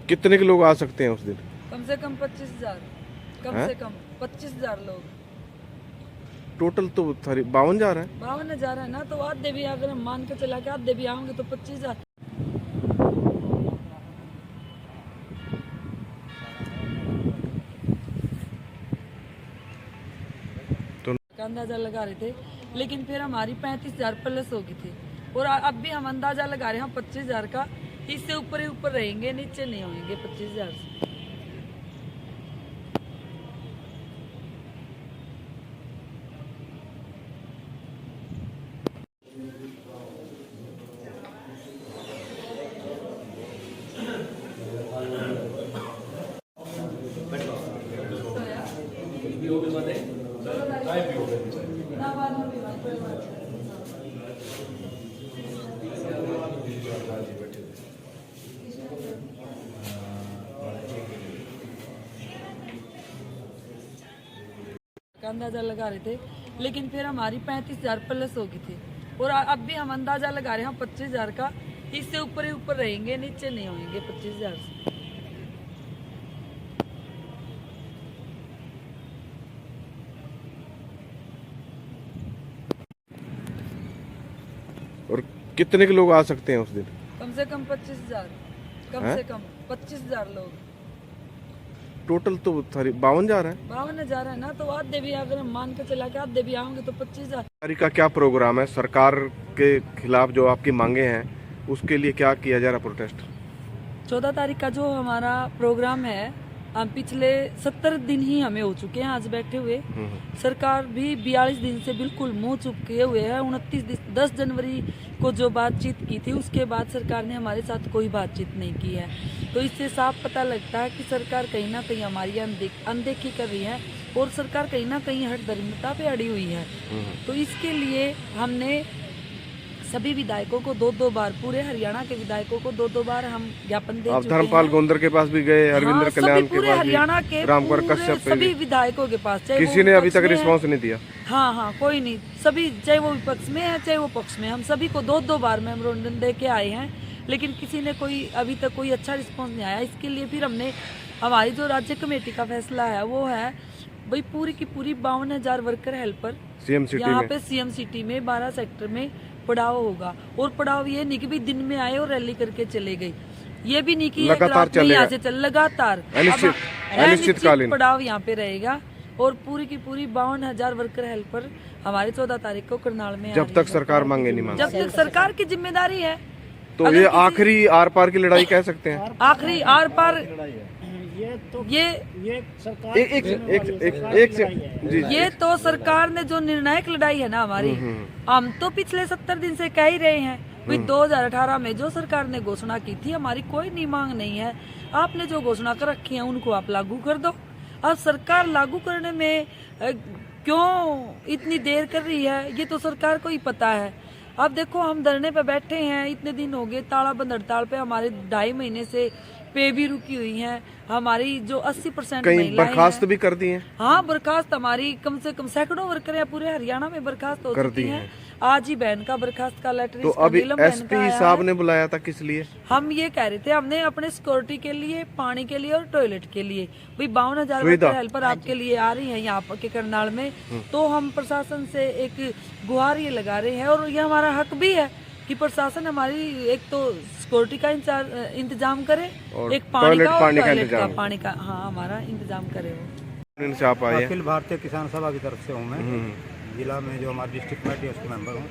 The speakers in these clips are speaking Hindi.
कितने के लोग आ सकते हैं उस दिन? कम से कम 25,000, कम से कम 25,000 लोग। टोटल तो 52,000 है। 52,000 है ना, तो आधे भी अगर हम मान के चला के आधे भी आओगे तो 25,000। तो का अंदाजा लगा रहे थे, लेकिन फिर हमारी 35,000 प्लस हो गई थी। और अब भी हम अंदाजा लगा रहे हैं 25,000 का, इससे ऊपर ही ऊपर रहेंगे, नीचे नहीं होंगे 25,000 से। का अंदाजा लगा रहे थे, लेकिन फिर हमारी 35,000 प्लस हो गई थी। और अब भी हम अंदाजा लगा रहे हैं 25,000 का, इससे ऊपर ही ऊपर रहेंगे, नीचे नहीं होंगे 25,000 से। और कितने के लोग आ सकते हैं उस दिन? कम से कम 25,000, कम से कम 25,000 लोग। टोटल तो 52,000 है। 52,000 है ना, तो आधे भी अगर हम मान के चला के आधे भी आओगे तो 25,000। सरकार का क्या प्रोग्राम है? सरकार के खिलाफ जो आपकी मांगे हैं उसके लिए क्या किया जा रहा प्रोटेस्ट? 14 तारीख का जो हमारा प्रोग्राम है, हम पिछले 70 दिन ही हमें हो चुके हैं आज बैठे हुए। सरकार भी 42 दिन से बिल्कुल मुंह चुप किए हुए है। 10 जनवरी को जो बातचीत की थी उसके बाद सरकार ने हमारे साथ कोई बातचीत नहीं की है। तो इससे साफ पता लगता है कि सरकार कहीं ना कहीं हमारी अनदेखी कर रही है और सरकार कहीं ना कहीं हठधर्मिता पे अड़ी हुई है। तो इसके लिए हमने सभी विधायकों को 2-2 बार, पूरे हरियाणा के विधायकों को 2-2 बार हम ज्ञापन दे चुके हैं। धर्मपाल गोंदर के पास भी गए, हरविंदर कल्याण के पूरे पास हरियाणा भी, के रामकुमार पूरे कश्यप पे सभी भी। विधायकों के पास, चाहे किसी ने अभी तक रिस्पॉन्स नहीं दिया। हाँ, कोई नहीं। सभी, चाहे वो विपक्ष में है चाहे वो पक्ष में, हम सभी को 2-2 बार मेमोरेंडम दे के आए हैं, लेकिन किसी ने कोई अभी तक कोई अच्छा रिस्पॉन्स नहीं आया। इसके लिए फिर हमने, हमारी जो राज्य कमेटी का फैसला है वो है भाई पूरी की पूरी 52,000 वर्कर हेल्पर यहाँ पे सीएम सिटी में 12 सेक्टर में पड़ाव होगा। और पड़ाव ये नहीं कि भी दिन में आए और रैली करके चले गए, ये भी नहीं कि लगातार यहाँ से चल, लगातार अनिश्चितकालीन पड़ाव यहाँ पे रहेगा। और पूरी की पूरी 52,000 वर्कर हेल्पर हमारे 14 तारीख को करनाल में, जब तक सरकार मांगे नहीं मांगे, जब तक सरकार की जिम्मेदारी है। तो ये आखिरी आर पार की लड़ाई कह सकते हैं। आखिरी आर पार ये तो सरकार ने जो निर्णायक लड़ाई है ना हमारी, हम तो पिछले 70 दिन से कह ही रहे हैं भाई 2018 में जो सरकार ने घोषणा की थी, हमारी कोई नहीं मांग नहीं है। आपने जो घोषणा कर रखी है उनको आप लागू कर दो। अब सरकार लागू करने में क्यों इतनी देर कर रही है, ये तो सरकार को ही पता है। अब देखो, हम धरने पे बैठे हैं, इतने दिन हो गए तालाबंद हड़ताल पे, हमारे 2.5 महीने से पे भी रुकी हुई हैं। हमारी जो 80% महिलाएं बर्खास्त भी कर दी हैं। हाँ, बर्खास्त हमारी कम से कम सैकड़ों वर्कर है पूरे हरियाणा में बर्खास्त हो चुकी हैं। आज ही बहन का बर्खास्त का लेटर, तो अभी एसपी साहब ने बुलाया था, किस लिए? हम ये कह रहे थे, हमने अपने सिक्योरिटी के लिए, पानी के लिए और टॉयलेट के लिए, भाई 52,000 हेल्पर आपके लिए आ रही है यहाँ के करनाल में। तो हम प्रशासन से एक गुहार ये लगा रहे हैं, और ये हमारा हक भी है कि प्रशासन हमारी एक तो सिक्योरिटी का इंतजाम करे, एक पानी का और टॉयलेट का, पानी का, हाँ, हमारा इंतजाम करे। वो अखिल भारतीय किसान सभा की तरफ से हूँ मैं, जिला में जो हमारी डिस्ट्रिक्ट कमेटी है उसके मेंबर हूँ।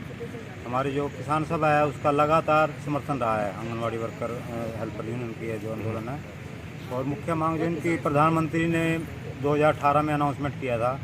हमारी जो किसान सभा है उसका लगातार समर्थन रहा है आंगनवाड़ी वर्कर हेल्पर यूनियन की है जो आंदोलन है। और मुख्य मांग जो इनकी, प्रधानमंत्री ने 2018 में अनाउंसमेंट किया था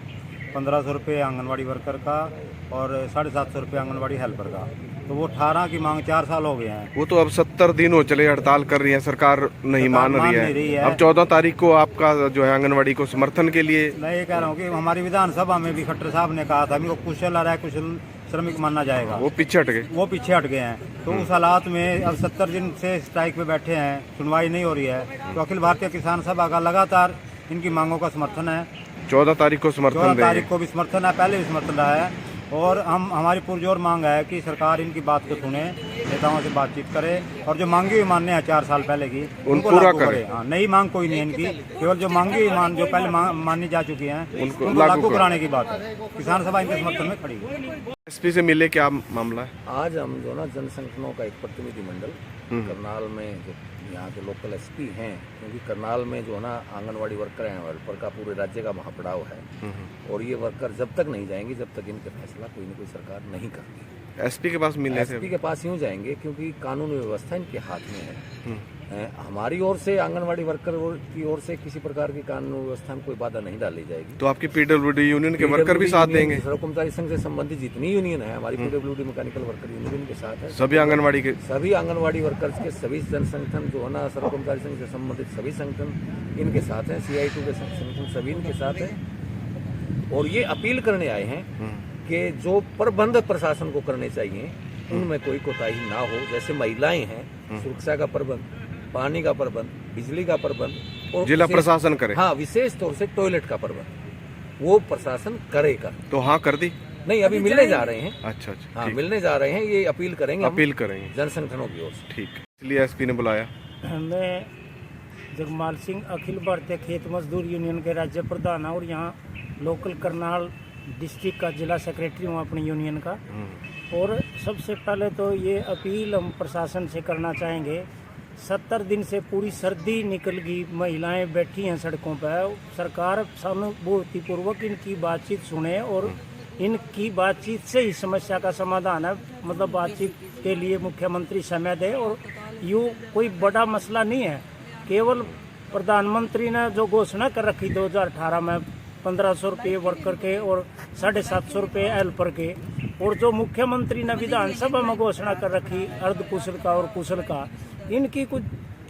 1,500 रुपये आंगनवाड़ी वर्कर का और 750 रुपये आंगनवाड़ी हेल्पर का, तो वो 18 की मांग 4 साल हो गए हैं। वो तो अब 70 दिन हो चले हड़ताल कर रही है, सरकार नहीं मान रही है। अब 14 तारीख को आपका जो है आंगनवाड़ी को समर्थन के लिए, मैं ये कह रहा हूँ कि हमारी विधानसभा में भी खट्टर साहब ने कहा था इनको कुशल आ रहा है, कुशल श्रमिक मानना जाएगा, वो पीछे हट गए, वो पीछे हट गए हैं। तो उस हालात में अब 70 दिन से स्ट्राइक पे बैठे हैं, सुनवाई नहीं हो रही है। तो अखिल भारतीय किसान सभा का लगातार इनकी मांगों का समर्थन है। 14 तारीख को समर्थन 14 तारीख को भी समर्थन है, पहले भी समर्थन रहा है। और हमारी पुरजोर मांग है कि सरकार इनकी बात को सुने, नेताओं से बातचीत करे और जो मांगी हुई मान्य है 4 साल पहले की उनको पूरा लागू करे। हाँ, नई मांग कोई नहीं है इनकी, केवल जो मांगी हुई जो पहले मानी जा चुकी हैं उनको लागू कराने की बात है। किसान सभा इनके समर्थन में खड़ी है। एसपी से मिले, क्या मामला है? आज हम जो ना जन संगठनों का एक प्रतिनिधिमंडल करनाल में जो यहाँ के लोकल एसपी हैं, क्योंकि करनाल में जो है ना आंगनवाड़ी वर्कर हैं, वर्कर का पूरे राज्य का महापड़ाव है और ये वर्कर जब तक नहीं जाएंगे जब तक इनके फैसला कोई न कोई सरकार नहीं करती। एसपी के पास मिलने से? एसपी के पास यूँ जाएंगे क्योंकि कानून व्यवस्था इनके हाथ में है। हमारी ओर से आंगनवाड़ी वर्कर की ओर से किसी प्रकार की कानून व्यवस्था में कोई बाधा नहीं डाली जाएगी। तो आपकी पीडब्ल्यूडी यूनियन के वर्कर भी साथ देंगे? सड़क कर्मचारी संघ से संबंधित जितनी यूनियन है हमारी पीडब्ल्यूडी मैकेनिकल वर्कर यूनियन के साथ है। सभी आंगनवाड़ी के सभी आंगनवाड़ी वर्कर्स के सभी जन संगठन जो है ना सड़क कर्मचारी संघ से संबंधित सभी संगठन इनके साथ हैं, CI2 के संगठन सभी इनके साथ हैं और ये अपील करने आए हैं कि जो प्रबंध प्रशासन को करने चाहिए उनमें कोई कोताही ना हो। जैसे महिलाएं हैं, सुरक्षा का प्रबंध, पानी का प्रबंध, बिजली का प्रबंध और जिला प्रशासन करे। हाँ, विशेष तौर से टॉयलेट का प्रबंध वो प्रशासन करेगा। तो हाँ कर दी? नहीं, अभी मिलने जा रहे हैं। अच्छा, हाँ, मिलने जा रहे हैं, ये अपील करेंगे, अपील करेंगे जन संगठनों की ओर से। ठीक, इसलिए एसपी ने बुलाया। मैं जगमाल सिंह अखिल भारतीय खेत मजदूर यूनियन के राज्य प्रधान और यहाँ लोकल करनाल डिस्ट्रिक्ट का जिला सेक्रेटरी हूँ अपनी यूनियन का। और सबसे पहले तो ये अपील हम प्रशासन से करना चाहेंगे, 70 दिन से पूरी सर्दी निकल गई, महिलाएं बैठी हैं सड़कों पर, सरकार सहानुभूतिपूर्वक इनकी बातचीत सुने और इनकी बातचीत से ही समस्या का समाधान है। मतलब बातचीत के लिए मुख्यमंत्री समय दे और यूँ कोई बड़ा मसला नहीं है। केवल प्रधानमंत्री ने जो घोषणा कर रखी 2018 में 1500 रुपये वर्कर के और 750 रुपये हेल्पर के, और जो मुख्यमंत्री ने विधानसभा में घोषणा कर रखी अर्ध कुशल का और कुशल का, इनकी कुछ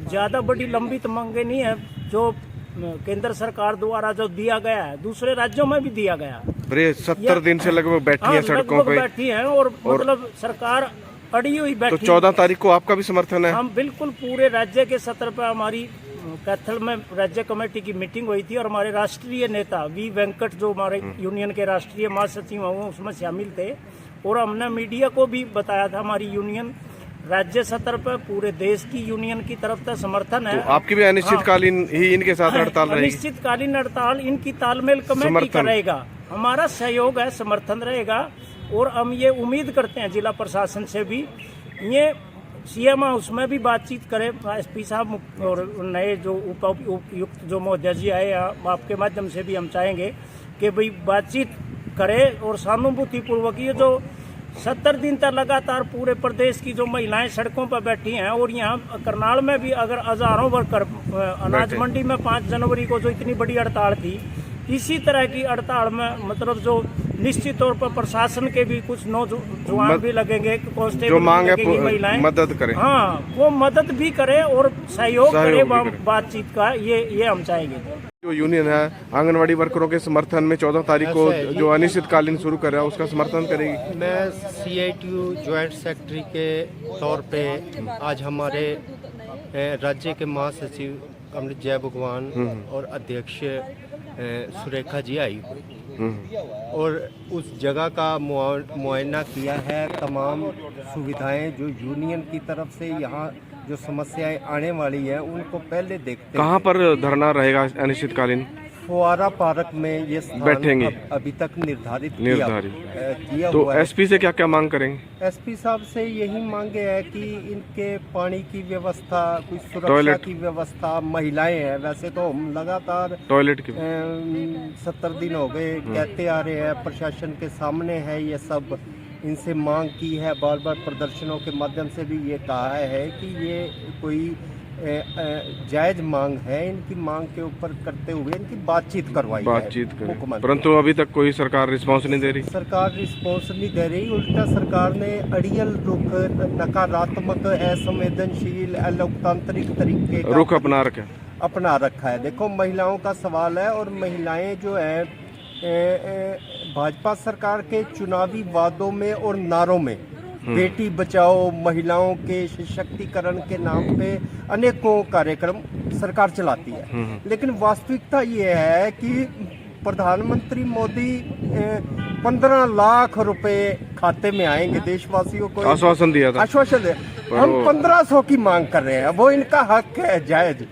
ज़्यादा बड़ी लंबित मांगे नहीं है। जो केंद्र सरकार द्वारा जो दिया गया है दूसरे राज्यों में भी दिया गया। 70 दिन से लगभग बैठी है सड़कों पे, बैठी है और मतलब सरकार अड़ी हुई बैठी। तो 14 तारीख को आपका भी समर्थन है? हम बिल्कुल पूरे राज्य के सत्र पर हमारी कैथल में राज्य कमेटी की मीटिंग हुई थी और हमारे राष्ट्रीय नेता वी वेंकट जो हमारे यूनियन के राष्ट्रीय महासचिव हैं उसमें शामिल थे और हमने मीडिया को भी बताया था हमारी यूनियन राज्य सत्र पर पूरे देश की यूनियन की तरफ से समर्थन है। तो आपकी भी अनिश्चितकालीन ही इनके साथ हड़ताल रहेगी? अनिश्चितकालीन हड़ताल इनकी तालमेल कमेटी करेगा, हमारा सहयोग है, समर्थन रहेगा और हम ये उम्मीद करते हैं जिला प्रशासन से भी ये CM हाउस में भी बातचीत करें। SP साहब और नए जो उपायुक्त जो महोदय जी आए, आपके माध्यम से भी हम चाहेंगे कि भाई बातचीत करें और सहानुभूतिपूर्वक ये जो 70 दिन तक लगातार पूरे प्रदेश की जो महिलाएं सड़कों पर बैठी हैं और यहाँ करनाल में भी अगर हजारों वर्कर अनाज मंडी में 5 जनवरी को जो इतनी बड़ी हड़ताल थी, इसी तरह की हड़ताल में मतलब जो निश्चित तौर पर प्रशासन के भी कुछ नौजवान भी लगेंगे, जो मांग है महिलाएं मदद करें। हाँ, वो मदद भी करे और सहयोग करे बातचीत का, ये हम चाहेंगे। जो यूनियन है आंगनवाड़ी वर्करों के समर्थन में 14 तारीख को जो अनिश्चितकालीन शुरू कर रहा है उसका समर्थन करेगी? मैं CI2 ज्वाइंट सेक्रेटरी के तौर पे आज हमारे राज्य के महासचिव अमृत जय भगवान और अध्यक्ष सुरेखा जी आई और उस जगह का मुआयना किया है। तमाम सुविधाएं जो यूनियन की तरफ से यहाँ जो समस्याएं आने वाली हैं उनको पहले देखते। कहाँ पर धरना रहेगा अनिश्चितकालीन? फुआरा पार्क में ये स्थान बैठेंगे अभी तक निर्धारित किया तो SP से क्या क्या मांग करेंगे? SP साहब से यही मांगे है कि इनके पानी की व्यवस्था, कुछ सुरक्षा की व्यवस्था, महिलाएं हैं वैसे तो हम लगातार टॉयलेट की 70 दिन हो गए कहते आ रहे हैं, प्रशासन के सामने है ये सब, इनसे मांग की है, बार बार प्रदर्शनों के माध्यम से भी ये कहा है कि ये कोई जायज मांग है, इनकी मांग के ऊपर करते हुए इनकी बातचीत करवाई करें, परंतु अभी तक कोई सरकार रिस्पांस नहीं दे रही। सरकार रिस्पांस नहीं दे रही, उल्टा सरकार ने अड़ियल रुख, नकारात्मक, असंवेदनशील, लोकतांत्रिक तरीके का रुख अपना रखा है। देखो महिलाओं का सवाल है और महिलाएं जो है भाजपा सरकार के चुनावी वादों में और नारों में बेटी बचाओ, महिलाओं के सशक्तिकरण के नाम पे अनेकों कार्यक्रम सरकार चलाती है, लेकिन वास्तविकता ये है कि प्रधानमंत्री मोदी 15 लाख रुपए खाते में आएंगे देशवासियों को। आश्वासन दिया था। आश्वासन दे। हम 1500 की मांग कर रहे हैं, वो इनका हक है जायज,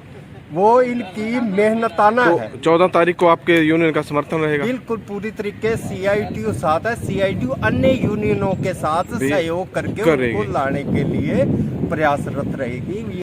वो इनकी मेहनताना है। 14 तारीख को आपके यूनियन का समर्थन रहेगा? बिल्कुल पूरी तरीके CITU साथ है, CITU अन्य यूनियनों के साथ सहयोग करके उनको लाने के लिए प्रयासरत रहेगी।